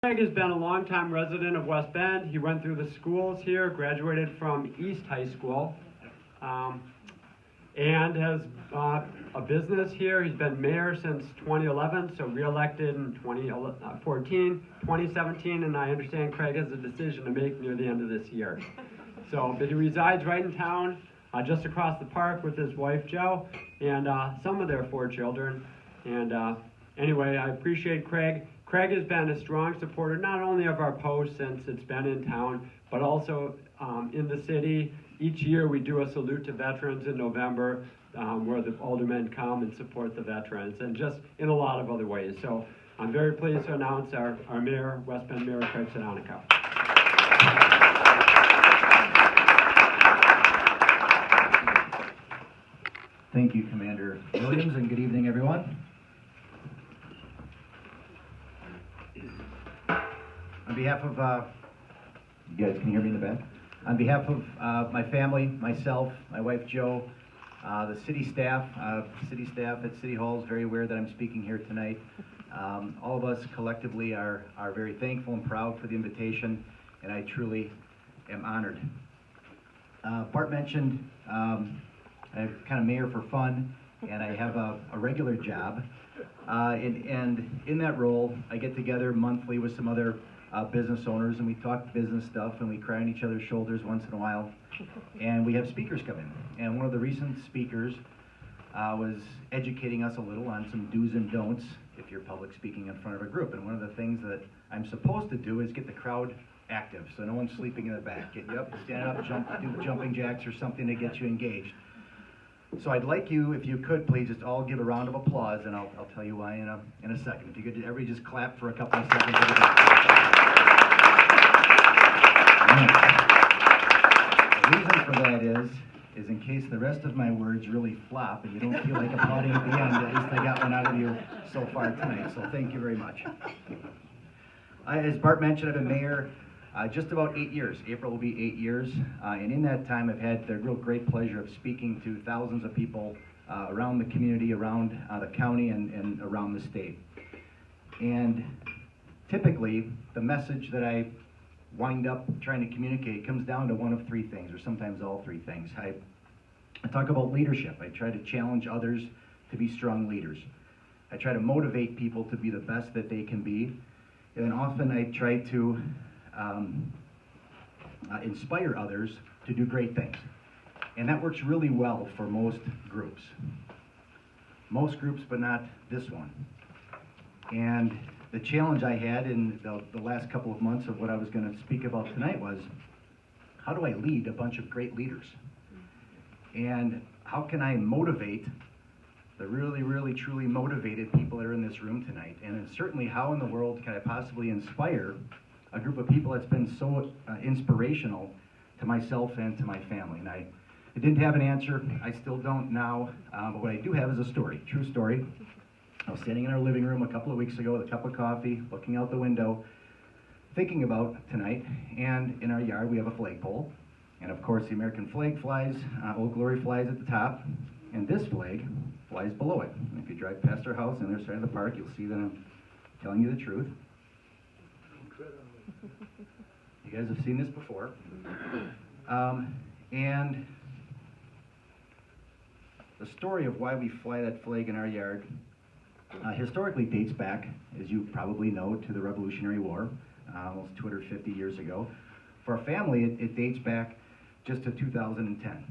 Craig has been a longtime resident of West Bend. He went through the schools here, graduated from East High School, and has a business here. He's been mayor since 2011, so re-elected in 2014, 2017, and I understand Craig has a decision to make near the end of this year. But he resides right in town, just across the park with his wife, Jo, and some of their 4 children. And anyway, I appreciate Craig. Craig has been a strong supporter not only of our post since it's been in town, but also in the city. Each year we do a salute to veterans in November where the aldermen come and support the veterans, and just in a lot of other ways. So I'm very pleased to announce our mayor, West Bend Mayor Craig Sedonica. Thank you, Commander Williams, and good evening, everyone. On behalf of, you guys can hear me in the back? On behalf of my family, myself, my wife Jo, the city staff at City Hall is very aware that I'm speaking here tonight. All of us collectively are very thankful and proud for the invitation, and I truly am honored. Bart mentioned I'm kind of mayor for fun, and I have a regular job. And in that role, I get together monthly with some other business owners, and we talk business stuff, and we cry on each other's shoulders once in a while. And we have speakers come in. And one of the recent speakers was educating us a little on some do's and don'ts if you're public speaking in front of a group. And one of the things that I'm supposed to do is get the crowd active, so no one's sleeping in the back. Get you up, stand up, do jumping jacks or something to get you engaged. So I'd like you, if you could, please just all give a round of applause, and I'll tell you why in a second. If you could, everybody just clap for a couple of seconds. The reason for that is in case the rest of my words really flop and you don't feel like applauding at the end, at least I got one out of you so far tonight, so thank you very much. As Bart mentioned, I've been mayor just about 8 years. April will be 8 years, and in that time I've had the real great pleasure of speaking to thousands of people around the community, around the county, and around the state. And typically, the message that I wind up trying to communicate comes down to one of 3 things, or sometimes all 3 things. I talk about leadership. I try to challenge others to be strong leaders. I try to motivate people to be the best that they can be, and often I try to inspire others to do great things. And that works really well for most groups. Most groups, but not this one. And the challenge I had in the last couple of months of what I was going to speak about tonight was, how do I lead a bunch of great leaders? And how can I motivate the really, really, truly motivated people that are in this room tonight? And certainly, how in the world can I possibly inspire a group of people that's been so inspirational to myself and to my family? And I didn't have an answer. I still don't now. But what I do have is a story, true story. I was standing in our living room a couple of weeks ago with a cup of coffee, looking out the window, thinking about tonight. And in our yard, we have a flagpole. And of course, the American flag flies, Old Glory flies at the top. And this flag flies below it. And if you drive past our house on the other side of the park, you'll see that I'm telling you the truth. You guys have seen this before. And the story of why we fly that flag in our yard historically dates back, as you probably know, to the Revolutionary War, almost 250 years ago. For our family, it dates back just to 2010.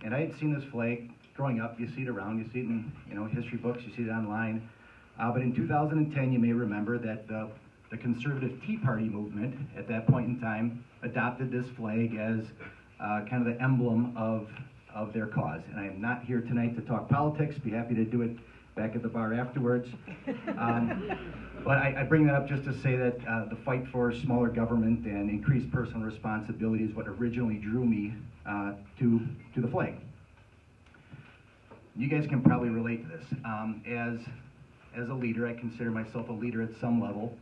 And I had seen this flag growing up. You see it around, you see it in history books, you see it online. But in 2010, you may remember that the conservative Tea Party movement at that point in time adopted this flag as kind of the emblem of their cause. And I am not here tonight to talk politics. Be happy to do it back at the bar afterwards. But I bring that up just to say that the fight for smaller government and increased personal responsibility is what originally drew me to the flag. You guys can probably relate to this. As a leader, I consider myself a leader at some level.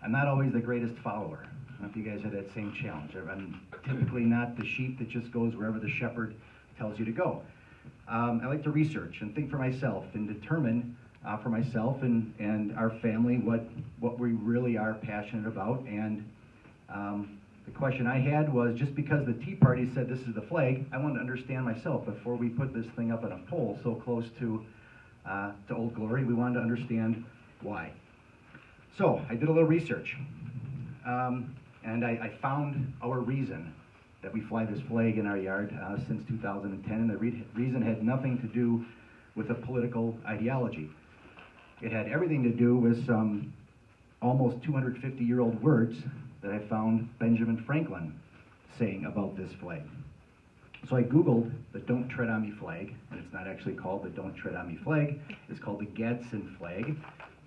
I'm not always the greatest follower. I don't know if you guys have that same challenge. I'm typically not the sheep that just goes wherever the shepherd tells you to go. I like to research and think for myself and determine for myself and our family what we really are passionate about. And the question I had was, just because the Tea Party said this is the flag, I wanted to understand myself before we put this thing up on a pole so close to Old Glory. We wanted to understand why. So I did a little research, and I found our reason that we fly this flag in our yard since 2010, and the reason had nothing to do with a political ideology. It had everything to do with some almost 250-year-old words that I found Benjamin Franklin saying about this flag. So I Googled the Don't Tread on Me flag, and it's not actually called the Don't Tread on Me flag. It's called the Gadsden flag,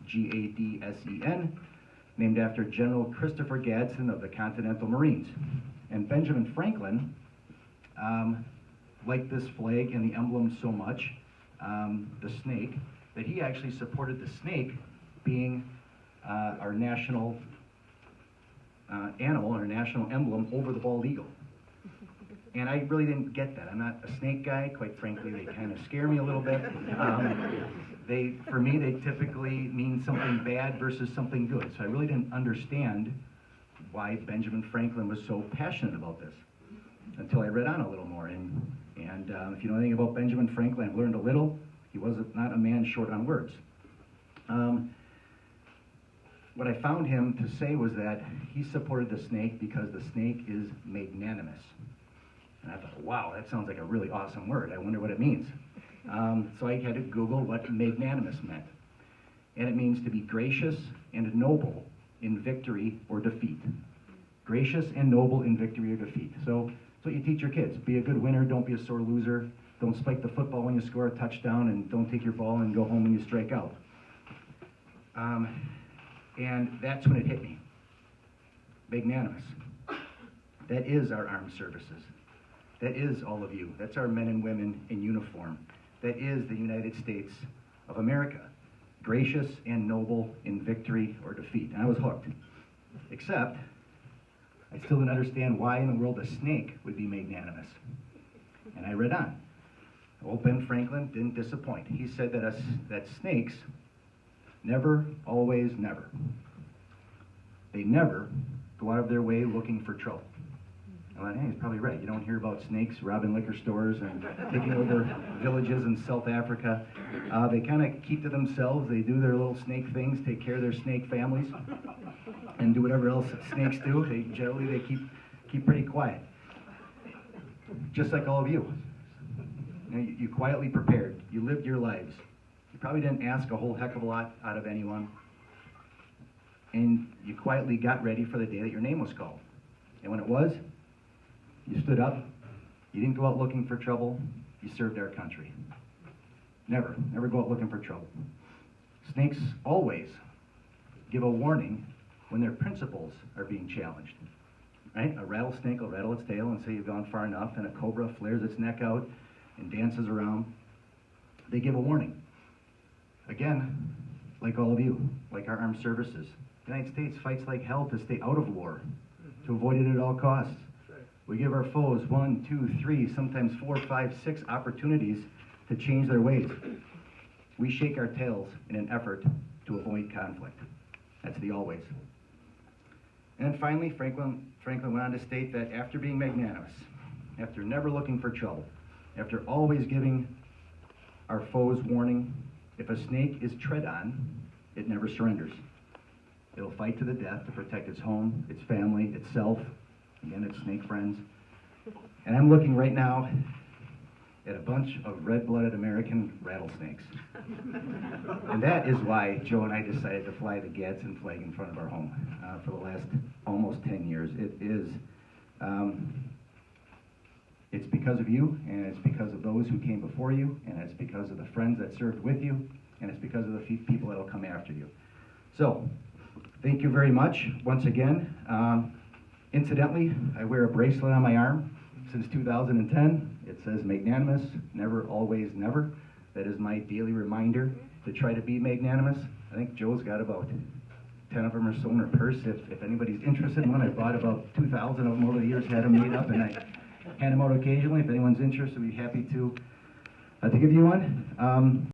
G-A-D-S-E-N, named after General Christopher Gadsden of the Continental Marines. And Benjamin Franklin liked this flag and the emblem so much, the snake, that he actually supported the snake being our national animal, our national emblem over the bald eagle. And I really didn't get that. I'm not a snake guy, quite frankly. They kind of scare me a little bit. For me, they typically mean something bad versus something good. So I really didn't understand why Benjamin Franklin was so passionate about this until I read on a little more. And if you know anything about Benjamin Franklin, I've learned a little. He was not a man short on words. What I found him to say was that he supported the snake because the snake is magnanimous. And I thought, wow, that sounds like a really awesome word. I wonder what it means. So I had to Google what magnanimous meant. And it means to be gracious and noble in victory or defeat. Gracious and noble in victory or defeat. So that's what you teach your kids. Be a good winner, don't be a sore loser. Don't spike the football when you score a touchdown, and don't take your ball and go home when you strike out. And that's when it hit me. Magnanimous. That is our armed services. That is all of you. That's our men and women in uniform. That is the United States of America. Gracious and noble in victory or defeat. And I was hooked. Except, I still didn't understand why in the world a snake would be magnanimous. And I read on. Old Ben Franklin didn't disappoint. He said that snakes never, always, never. They never go out of their way looking for trouble. I thought, hey, he's probably right. You don't hear about snakes robbing liquor stores and taking over villages in South Africa. They kind of keep to themselves. They do their little snake things, take care of their snake families, and do whatever else snakes do. They keep pretty quiet. Just like all of you. You quietly prepared. You lived your lives. You probably didn't ask a whole heck of a lot out of anyone. And you quietly got ready for the day that your name was called. And when it was, you stood up. You didn't go out looking for trouble. You served our country. Never go out looking for trouble. Snakes always give a warning when their principles are being challenged. Right? A rattlesnake will rattle its tail and say you've gone far enough, and a cobra flares its neck out and dances around. They give a warning. Again, like all of you, like our armed services. The United States fights like hell to stay out of war, to avoid it at all costs. We give our foes 1, 2, 3, sometimes 4, 5, 6 opportunities to change their ways. We shake our tails in an effort to avoid conflict. That's the always. And then finally, Franklin went on to state that after being magnanimous, after never looking for trouble, after always giving our foes warning, if a snake is tread on, it never surrenders. It'll fight to the death to protect its home, its family, itself, again, its snake friends. And I'm looking right now at a bunch of red-blooded American rattlesnakes. And that is why Joe and I decided to fly the Gadsden flag in front of our home for the last almost 10 years. It's because of you, and it's because of those who came before you, and it's because of the friends that served with you, and it's because of the people that will come after you. So, thank you very much once again. Incidentally, I wear a bracelet on my arm since 2010. It says magnanimous, never, always, never. That is my daily reminder to try to be magnanimous. I think Joe's got about 10 of them or so in her purse. If anybody's interested in one, I bought about 2,000 of them over the years, had them made up, and I hand them out occasionally. If anyone's interested, we'd be happy to give you one.